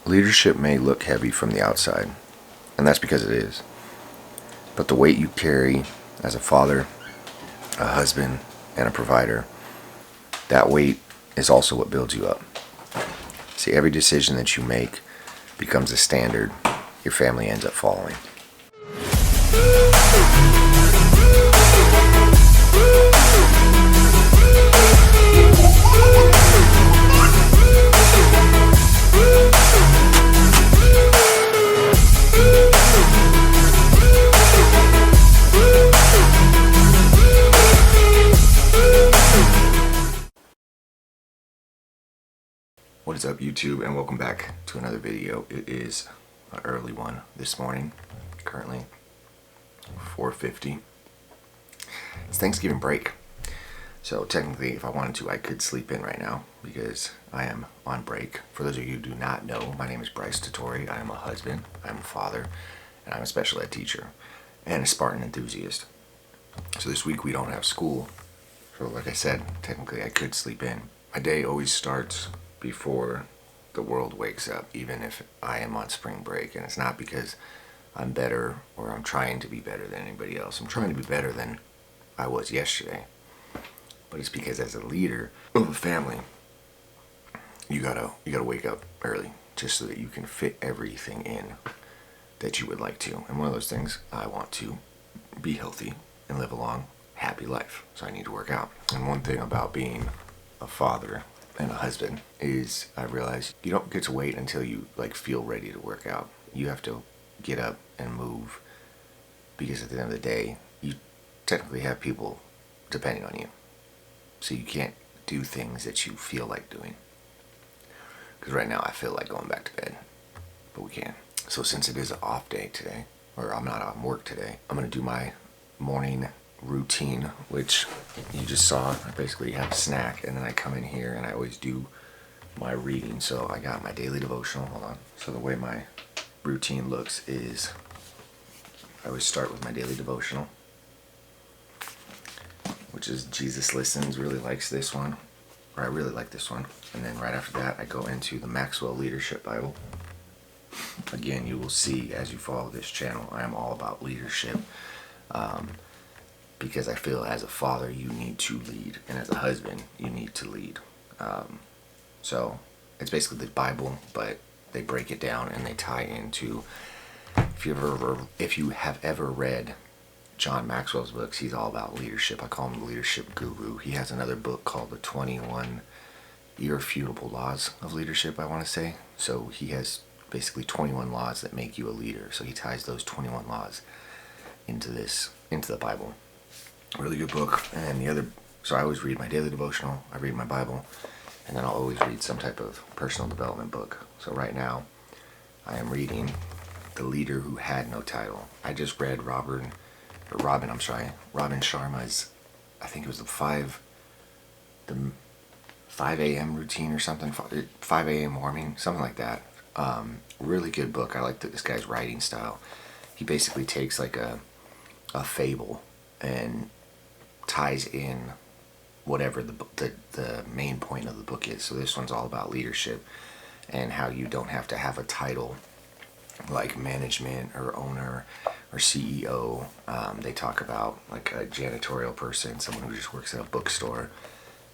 Leadership may look heavy from the outside, and that's because it is. But the weight you carry as a father, a husband, and a provider, that weight is also what builds you up. See, every decision that you make becomes a standard your family ends up following. What is up, YouTube, and welcome back to another video. It is an early one this morning, currently 4:50. It's Thanksgiving break, so technically if I wanted to I could sleep in right now because I am on break. For those of you who do not know, my name is Bryce Dettorre. I am a husband, I'm a father, and I'm a special ed teacher and a Spartan enthusiast. So this week we don't have school, so like I said, technically I could sleep in. My day always starts before the world wakes up, even if I am on spring break. And it's not because I'm better or I'm trying to be better than anybody else. I'm trying to be better than I was yesterday. But it's because as a leader of a family, you gotta wake up early just so that you can fit everything in that you would like to. And one of those things, I want to be healthy and live a long, happy life. So I need to work out. And one thing about being a father and a husband is I realize you don't get to wait until you feel ready to work out. You have to get up and move, because at the end of the day you technically have people depending on you, so you can't do things that you feel like doing. Because right now I feel like going back to bed, but we can't. So since it is an off day today, or I'm not on work today, I'm gonna do my morning routine, which you just saw. I basically have a snack and then I come in here and I always do my reading. So I got my daily devotional. Hold on. So the way my routine looks is I always start with my daily devotional, which is Jesus Listens. Really likes this one, or I really like this one. And then right after that I go into the Maxwell Leadership Bible. Again, you will see as you follow this channel, I am all about leadership. Because I feel as a father you need to lead, and as a husband you need to lead. So it's basically the Bible, but they break it down and they tie into, if you have ever read John Maxwell's books, he's all about leadership. I call him the leadership guru. He has another book called the 21 Irrefutable Laws of Leadership, I want to say. So he has basically 21 laws that make you a leader. So he ties those 21 laws into the Bible. Really good book. And so I always read my daily devotional, I read my Bible, and then I'll always read some type of personal development book. So right now I am reading The Leader Who Had No Title. I just read Robin Sharma's, I think it was the 5 a.m. routine or something, 5 a.m. warming, something like that. Really good book. I like this guy's writing style. He basically takes like a fable and ties in whatever the main point of the book is. So this one's all about leadership and how you don't have to have a title like management or owner or CEO. They talk about like a janitorial person, someone who just works at a bookstore,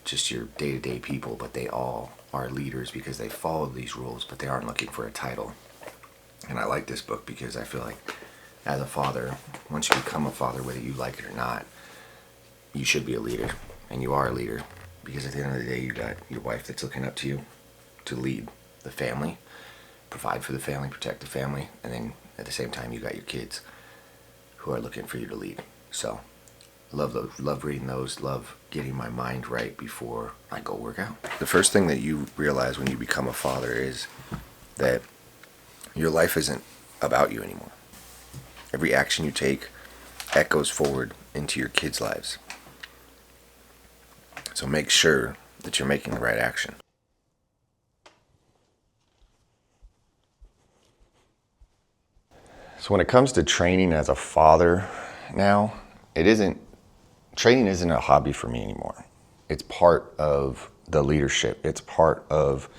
just your day-to-day people, but they all are leaders because they follow these rules, but they aren't looking for a title. And I like this book because I feel like as a father, once you become a father, whether you like it or not, you should be a leader, and you are a leader, because at the end of the day, you got your wife that's looking up to you to lead the family, provide for the family, protect the family, and then at the same time, you got your kids who are looking for you to lead. So, love reading those, love getting my mind right before I go work out. The first thing that you realize when you become a father is that your life isn't about you anymore. Every action you take echoes forward into your kids' lives. So make sure that you're making the right action. So when it comes to training as a father now, training isn't a hobby for me anymore. It's part of the leadership. It's part of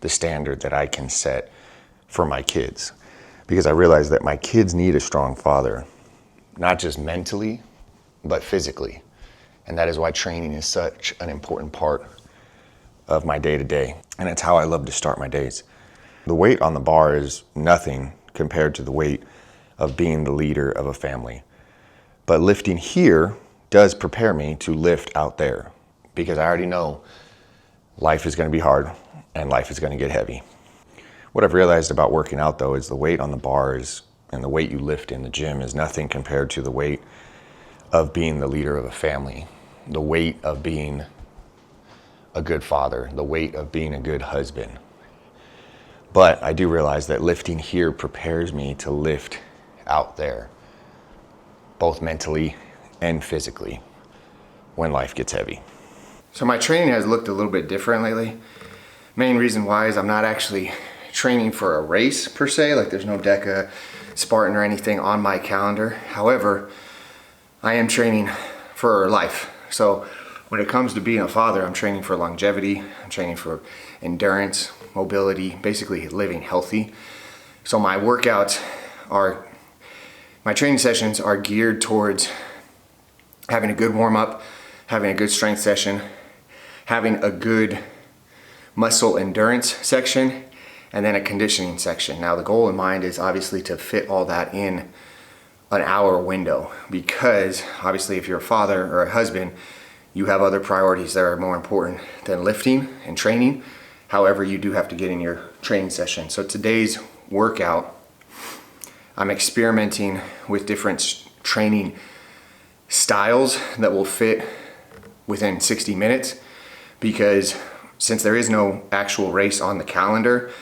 the standard that I can set for my kids, because I realized that my kids need a strong father, not just mentally, but physically. And that is why training is such an important part of my day-to-day. And it's how I love to start my days. The weight on the bar is nothing compared to the weight of being the leader of a family. But lifting here does prepare me to lift out there, because I already know life is going to be hard and life is going to get heavy. What I've realized about working out, though, is the weight on the bars and the weight you lift in the gym is nothing compared to the weight of being the leader of a family, the weight of being a good father, the weight of being a good husband. But I do realize that lifting here prepares me to lift out there, both mentally and physically, when life gets heavy. So my training has looked a little bit different lately. Main reason why is I'm not actually training for a race per se, like there's no DECA, Spartan or anything on my calendar. However, I am training for life. So when it comes to being a father, I'm training for longevity, I'm training for endurance, mobility, basically living healthy. So my training sessions are geared towards having a good warm-up, having a good strength session, having a good muscle endurance section, and then a conditioning section. Now the goal in mind is obviously to fit all that in an hour window, because obviously if you're a father or a husband, you have other priorities that are more important than lifting and training. However, you do have to get in your training session. So today's workout, I'm experimenting with different training styles that will fit within 60 minutes, because since there is no actual race on the calendar,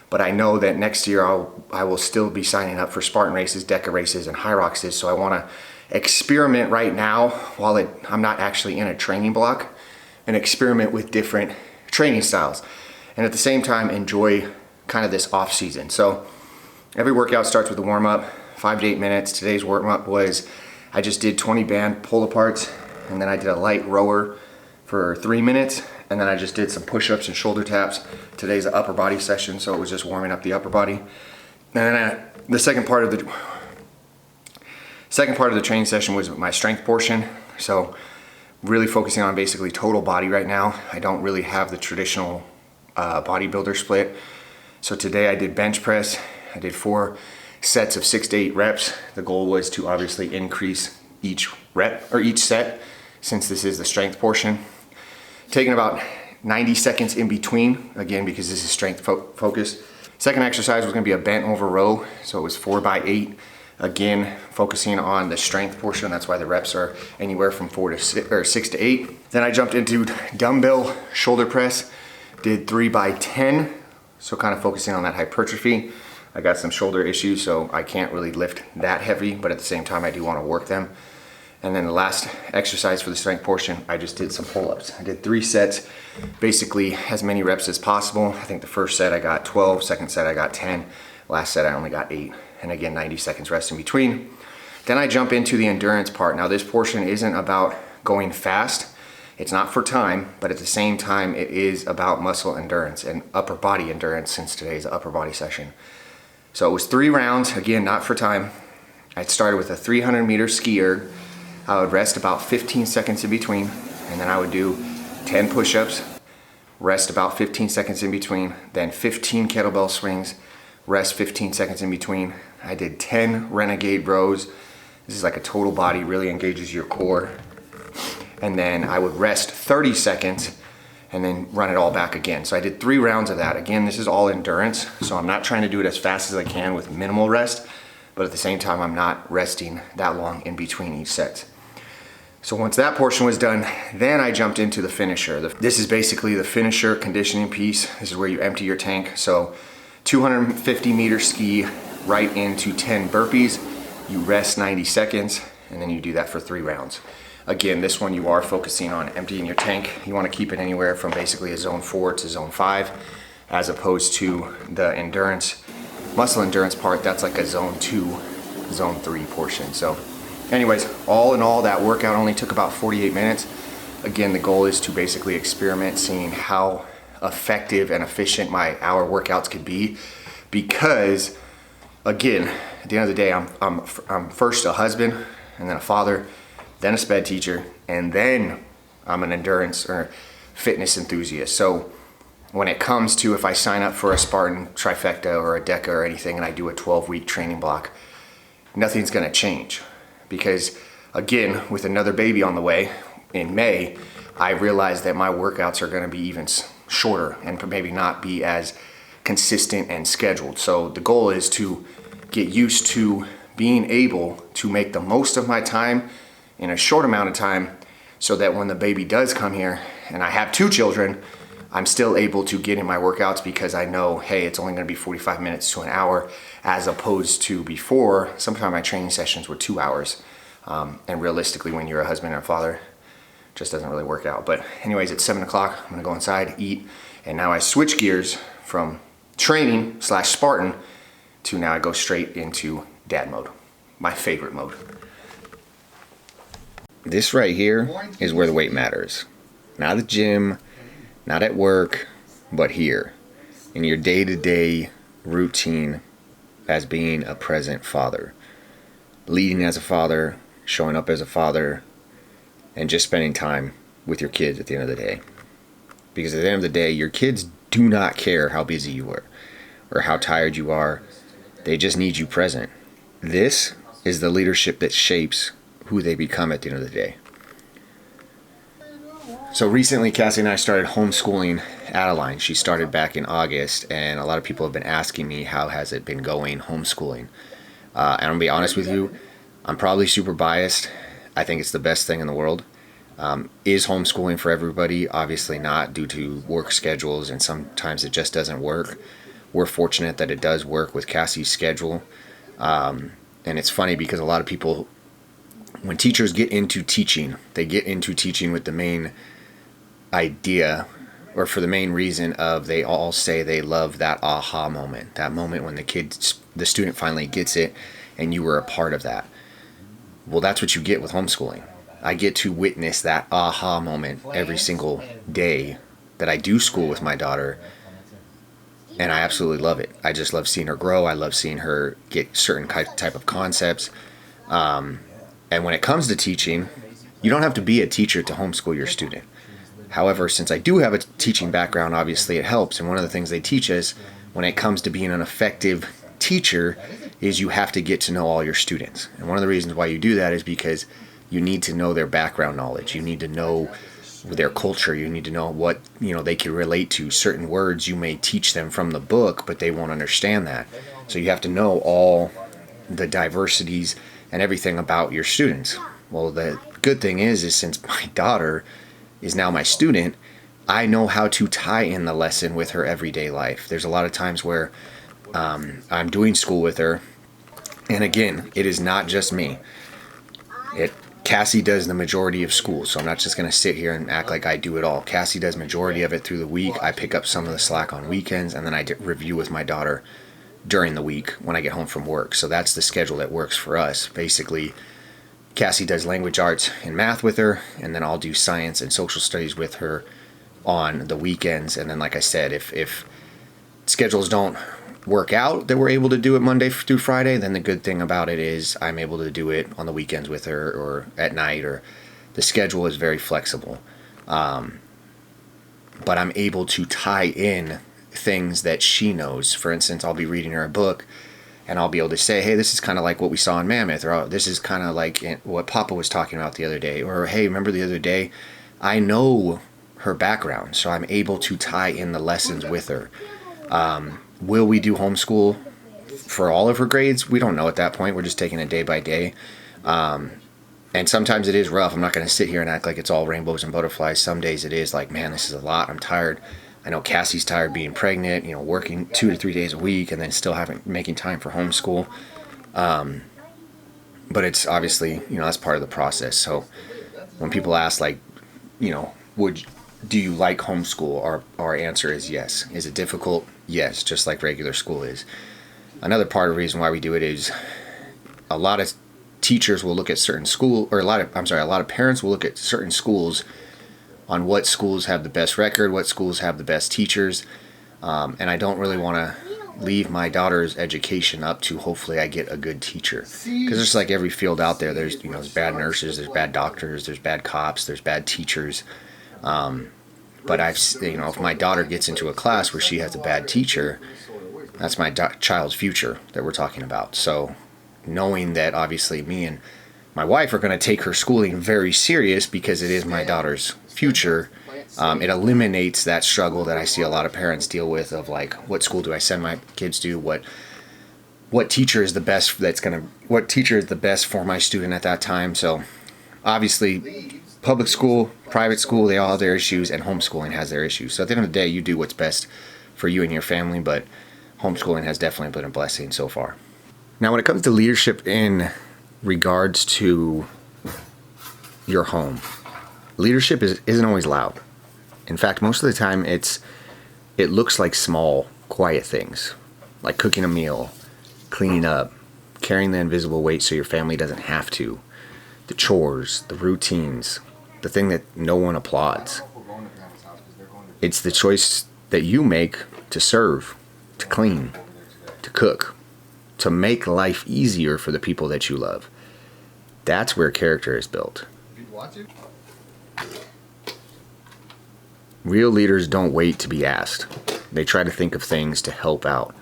but I know that next year I will still be signing up for Spartan races, DECA races, and Hyroxes. So I want to experiment right now while I'm not actually in a training block, and experiment with different training styles, and at the same time enjoy kind of this off season. So every workout starts with a warm up, 5 to 8 minutes. Today's warm up was, I just did 20 band pull aparts, and then I did a light rower for 3 minutes, and then I just did some push-ups and shoulder taps. Today's an upper body session, so it was just warming up the upper body. And then the second part of the training session was my strength portion. So really focusing on basically total body right now. I don't really have the traditional bodybuilder split. So today I did bench press. I did 4 sets of 6 to 8 reps. The goal was to obviously increase each rep or each set, since this is the strength portion. Taking about 90 seconds in between, again, because this is strength focused. Second exercise was gonna be a bent over row. So it was 4 by 8. Again, focusing on the strength portion. That's why the reps are anywhere from 6 to 8. Then I jumped into dumbbell shoulder press, did 3 by 10. So kind of focusing on that hypertrophy. I got some shoulder issues, so I can't really lift that heavy, but at the same time, I do want to work them. And then the last exercise for the strength portion, I just did some pull-ups. I did 3 sets, basically as many reps as possible. I think the first set I got 12, second set I got 10, last set I only got 8. And again, 90 seconds rest in between. Then I jump into the endurance part. Now this portion isn't about going fast. It's not for time, but at the same time, it is about muscle endurance and upper body endurance, since today's an upper body session. So it was 3 rounds, again, not for time. I started with a 300-meter ski erg. I would rest about 15 seconds in between, and then I would do 10 push-ups, rest about 15 seconds in between, then 15 kettlebell swings, rest 15 seconds in between. I did 10 renegade rows. This is like a total body, really engages your core. And then I would rest 30 seconds and then run it all back again. So I did 3 rounds of that. Again, this is all endurance, so I'm not trying to do it as fast as I can with minimal rest, but at the same time, I'm not resting that long in between each set. So once that portion was done, then I jumped into the finisher. This is basically the finisher conditioning piece. This is where you empty your tank. So 250-meter ski right into 10 burpees. You rest 90 seconds, and then you do that for 3 rounds. Again, this one you are focusing on emptying your tank. You want to keep it anywhere from basically a zone 4 to zone 5, as opposed to the endurance, muscle endurance part, that's like a zone 2, zone 3 portion. So anyways, all in all, that workout only took about 48 minutes. Again, the goal is to basically experiment, seeing how effective and efficient my hour workouts could be, because, again, at the end of the day, I'm first a husband, and then a father, then a sped teacher, and then I'm an endurance or fitness enthusiast. So when it comes to if I sign up for a Spartan trifecta or a DECA or anything and I do a 12-week training block, nothing's gonna change. Because again, with another baby on the way in May, I realized that my workouts are gonna be even shorter and maybe not be as consistent and scheduled. So the goal is to get used to being able to make the most of my time in a short amount of time, so that when the baby does come here and I have 2 children, I'm still able to get in my workouts, because I know, hey, it's only gonna be 45 minutes to an hour, as opposed to before, sometimes my training sessions were 2 hours. And realistically, when you're a husband and a father, it just doesn't really work out. But anyways, it's 7 o'clock, I'm gonna go inside, eat, and now I switch gears from training / Spartan to now I go straight into dad mode, my favorite mode. This right here is where the weight matters. Not at the gym, not at work, but here, in your day-to-day routine as being a present father. Leading as a father, showing up as a father, and just spending time with your kids at the end of the day. Because at the end of the day, your kids do not care how busy you are or how tired you are. They just need you present. This is the leadership that shapes who they become at the end of the day. So recently, Cassie and I started homeschooling Adeline. She started back in August, and a lot of people have been asking me, how has it been going homeschooling? And I'm gonna be honest with you, I'm probably super biased. I think it's the best thing in the world. Is homeschooling for everybody? Obviously not, due to work schedules, and sometimes it just doesn't work. We're fortunate that it does work with Cassie's schedule. And it's funny because a lot of people, when teachers get into teaching, they get into teaching with the main idea, or for the main reason of, they all say they love that aha moment, that moment when the student finally gets it and you were a part of that. Well, that's what you get with homeschooling. I get to witness that aha moment every single day that I do school with my daughter, and I absolutely love it. I just love seeing her grow. I love seeing her get certain type of concepts. And when it comes to teaching, you don't have to be a teacher to homeschool your student. However, since I do have a teaching background, obviously it helps. And one of the things they teach us when it comes to being an effective teacher is you have to get to know all your students. And one of the reasons why you do that is because you need to know their background knowledge. You need to know their culture. You need to know what, they can relate to. Certain words you may teach them from the book, but they won't understand that. So you have to know all the diversities and everything about your students. Well, the good thing is since my daughter is now my student, I know how to tie in the lesson with her everyday life. There's a lot of times where I'm doing school with her, and again, it is not just me. Cassie does the majority of school, so I'm not just going to sit here and act like I do it all. Cassie does majority of it through the week. I pick up some of the slack on weekends, and then I review with my daughter during the week when I get home from work. So that's the schedule that works for us. Basically, Cassie does language arts and math with her, and then I'll do science and social studies with her on the weekends. And then, like I said, if schedules don't work out that we're able to do it Monday through Friday, then the good thing about it is I'm able to do it on the weekends with her, or at night, or the schedule is very flexible. But I'm able to tie in things that she knows. For instance, I'll be reading her a book, and I'll be able to say, hey, this is kind of like what we saw in Mammoth, or this is kind of like what Papa was talking about the other day, or hey, remember the other day? I know her background, so I'm able to tie in the lessons with her. Will we do homeschool for all of her grades? We don't know at that point. We're just taking it day by day. And sometimes it is rough. I'm not going to sit here and act like it's all rainbows and butterflies. Some days it is like, man, this is a lot. I'm tired. I know Cassie's tired being pregnant, working 2 to 3 days a week, and then still making time for homeschool. But it's obviously, that's part of the process. So when people ask, like, do you like homeschool? Our answer is yes. Is it difficult? Yes, just like regular school is. Another part of the reason why we do it is a lot of teachers will look at certain school, or a lot of parents will look at certain schools on what schools have the best record, what schools have the best teachers, and I don't really want to leave my daughter's education up to hopefully I get a good teacher. Because just like every field out there, there's there's bad nurses, there's bad doctors, there's bad cops, there's bad teachers. But if my daughter gets into a class where she has a bad teacher, that's my child's future that we're talking about. So knowing that obviously me and my wife are going to take her schooling very serious because it is my daughter's future, it eliminates that struggle that I see a lot of parents deal with of like, what school do I send my kids to? What teacher is the best what teacher is the best for my student at that time? So obviously public school, private school, they all have their issues, and homeschooling has their issues. So at the end of the day, you do what's best for you and your family, but homeschooling has definitely been a blessing so far. Now, when it comes to leadership in regards to your home, leadership isn't always loud. In fact, most of the time it looks like small, quiet things, like cooking a meal, cleaning up, carrying the invisible weight so your family doesn't have to, the chores, the routines, the thing that no one applauds. It's the choice that you make to serve, to clean, to cook, to make life easier for the people that you love. That's where character is built. Real leaders don't wait to be asked. They try to think of things to help out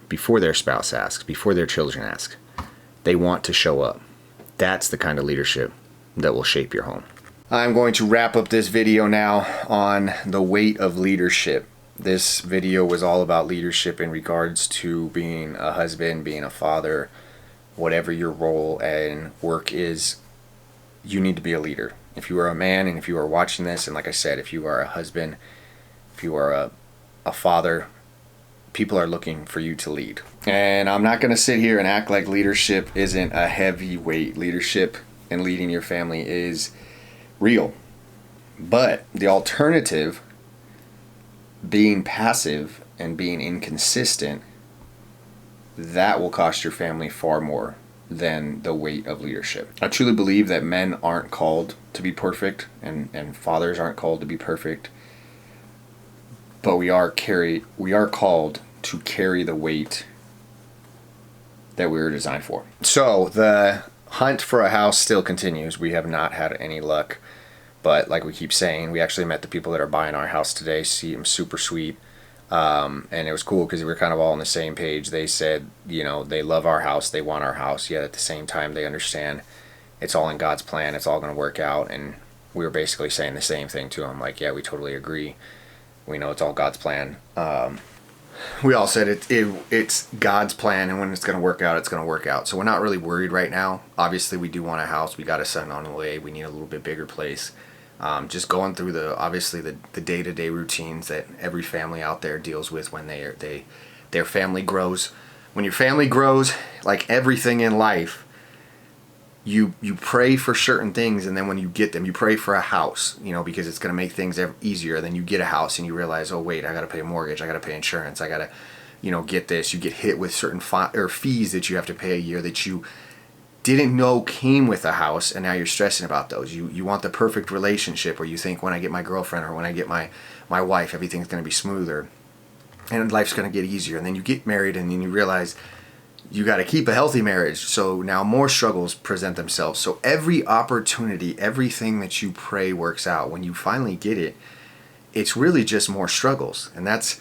before their spouse asks, before their children ask. They want to show up. That's the kind of leadership that will shape your home. I'm going to wrap up this video now on the weight of leadership. This video was all about leadership in regards to being a husband, being a father, whatever your role and work is. You need to be a leader. If you are a man and if you are watching this, and like I said, if you are a husband, if you are a father, people are looking for you to lead. And I'm not going to sit here and act like leadership isn't a heavy weight. Leadership and leading your family is real. But the alternative, being passive and being inconsistent, that will cost your family far more than the weight of leadership. I truly believe that men aren't called to be perfect and fathers aren't called to be perfect. But we are called to carry the weight that we were designed for. So the hunt for a house still continues. We have not had any luck, but like we keep saying, we actually met the people that are buying our house today. See them, super sweet. And it was cool because we were kind of all on the same page. They said, they love our house, they want our house, yet at the same time they understand it's all in God's plan, it's all going to work out. And we were basically saying the same thing to them, like, yeah, we totally agree. We know it's all God's plan. We all said it's God's plan, and when it's going to work out, it's going to work out. So we're not really worried right now. Obviously, we do want a house. We got a son on the way. We need a little bit bigger place. Just going through the day-to-day routines that every family out there deals with when their family grows. When your family grows, like everything in life, you pray for certain things, and then when you get them, you pray for a house, because it's going to make things easier. Then you get a house and you realize, oh wait, I got to pay a mortgage, I got to pay insurance, I got to, get this. You get hit with certain fees that you have to pay a year that you didn't know came with a house, and now you're stressing about those. You want the perfect relationship where you think, when I get my girlfriend or when I get my wife, everything's going to be smoother and life's going to get easier. And then you get married and then you realize you got to keep a healthy marriage. So now more struggles present themselves. So every opportunity, everything that you pray works out. When you finally get it, it's really just more struggles. And that's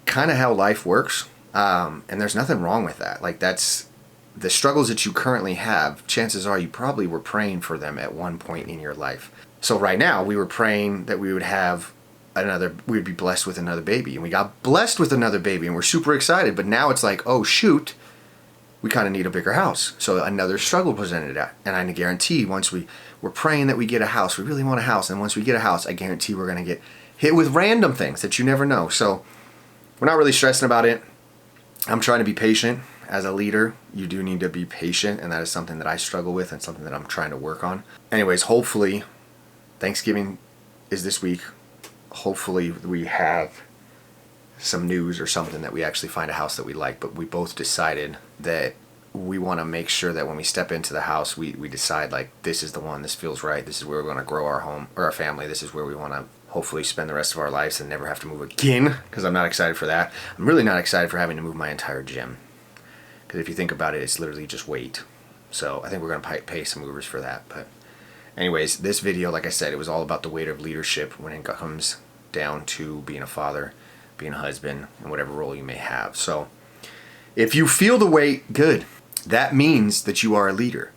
kind of how life works. And there's nothing wrong with that. Like, that's the struggles that you currently have. Chances are you probably were praying for them at one point in your life. So right now we were praying that we would be blessed with another baby. And we got blessed with another baby and we're super excited. But now it's like, oh shoot, we kind of need a bigger house. So another struggle presented that. And I guarantee once we're praying that we get a house, we really want a house. And once we get a house, I guarantee we're going to get hit with random things that you never know. So we're not really stressing about it. I'm trying to be patient. As a leader, you do need to be patient, and that is something that I struggle with and something that I'm trying to work on. Anyways, hopefully, Thanksgiving is this week. Hopefully we have some news or something that we actually find a house that we like, but we both decided that we want to make sure that when we step into the house, we decide, like, this is the one, this feels right, this is where we want to grow our home or our family, this is where we want to hopefully spend the rest of our lives and never have to move again, because I'm not excited for that. I'm really not excited for having to move my entire gym, because if you think about it, it's literally just weight. So I think we're going to pay some movers for that. But anyways, this video, like I said, it was all about the weight of leadership when it comes down to being a father, being a husband, and whatever role you may have. So if you feel the weight, good. That means that you are a leader.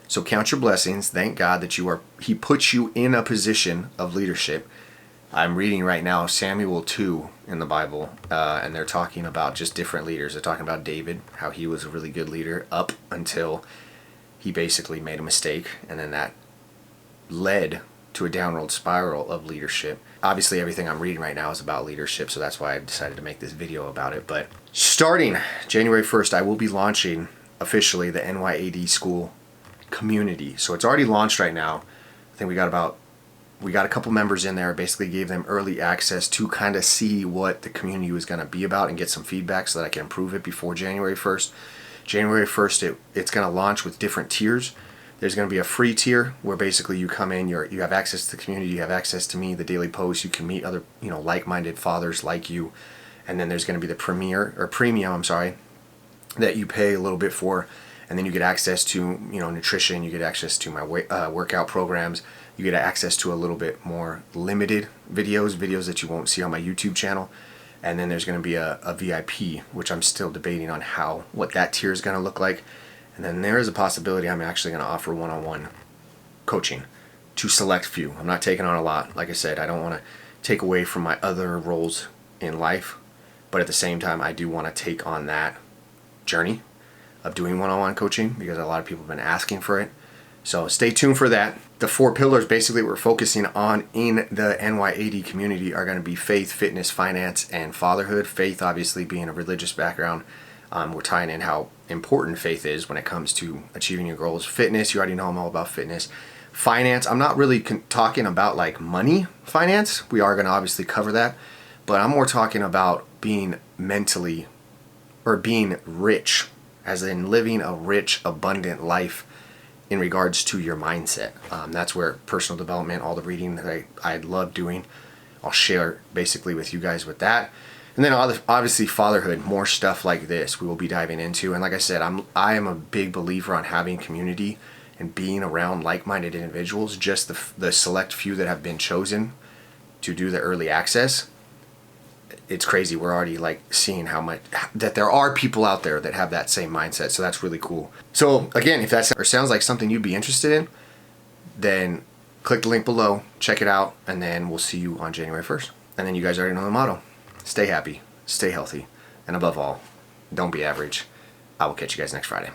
So count your blessings. Thank God that He puts you in a position of leadership. I'm reading right now Samuel 2 in the Bible, and they're talking about just different leaders. They're talking about David, how he was a really good leader up until he basically made a mistake, and then that led to a downward spiral of leadership. Obviously, everything I'm reading right now is about leadership, so that's why I decided to make this video about it. But starting January 1st, I will be launching officially the NYAD school community. So it's already launched right now. I think we got a couple members in there. Basically gave them early access to kind of see what the community was going to be about and get some feedback so that I can improve it before January 1st. January 1st, it's going to launch with different tiers. There's going to be a free tier where basically you come in, you have access to the community, you have access to me, the daily posts, you can meet other, like-minded fathers like you. And then there's going to be the premium, that you pay a little bit for, and then you get access to, nutrition, you get access to my workout programs, you get access to a little bit more limited videos that you won't see on my YouTube channel. And then there's going to be a VIP, which I'm still debating on what that tier is going to look like. And then there is a possibility I'm actually going to offer one-on-one coaching to select few. I'm not taking on a lot. Like I said, I don't want to take away from my other roles in life, but at the same time, I do want to take on that journey of doing one-on-one coaching because a lot of people have been asking for it. So stay tuned for that. The 4 pillars basically we're focusing on in the NYAD community are going to be faith, fitness, finance, and fatherhood. Faith obviously being a religious background. We're tying in how important faith is when it comes to achieving your goals. Fitness, you already know I'm all about fitness. Finance, I'm not really talking about like money finance. We are going to obviously cover that. But I'm more talking about being mentally or being rich, as in living a rich, abundant life in regards to your mindset. That's where personal development, all the reading that I love doing, I'll share basically with you guys with that. And then obviously fatherhood, more stuff like this we will be diving into. And like I said, I am a big believer on having community and being around like-minded individuals. Just the select few that have been chosen to do the early access. It's crazy. We're already like seeing how much that there are people out there that have that same mindset. So that's really cool. So again, if that sounds like something you'd be interested in, then click the link below, check it out, and then we'll see you on January 1st. And then you guys already know the motto. Stay happy, stay healthy, and above all, don't be average. I will catch you guys next Friday.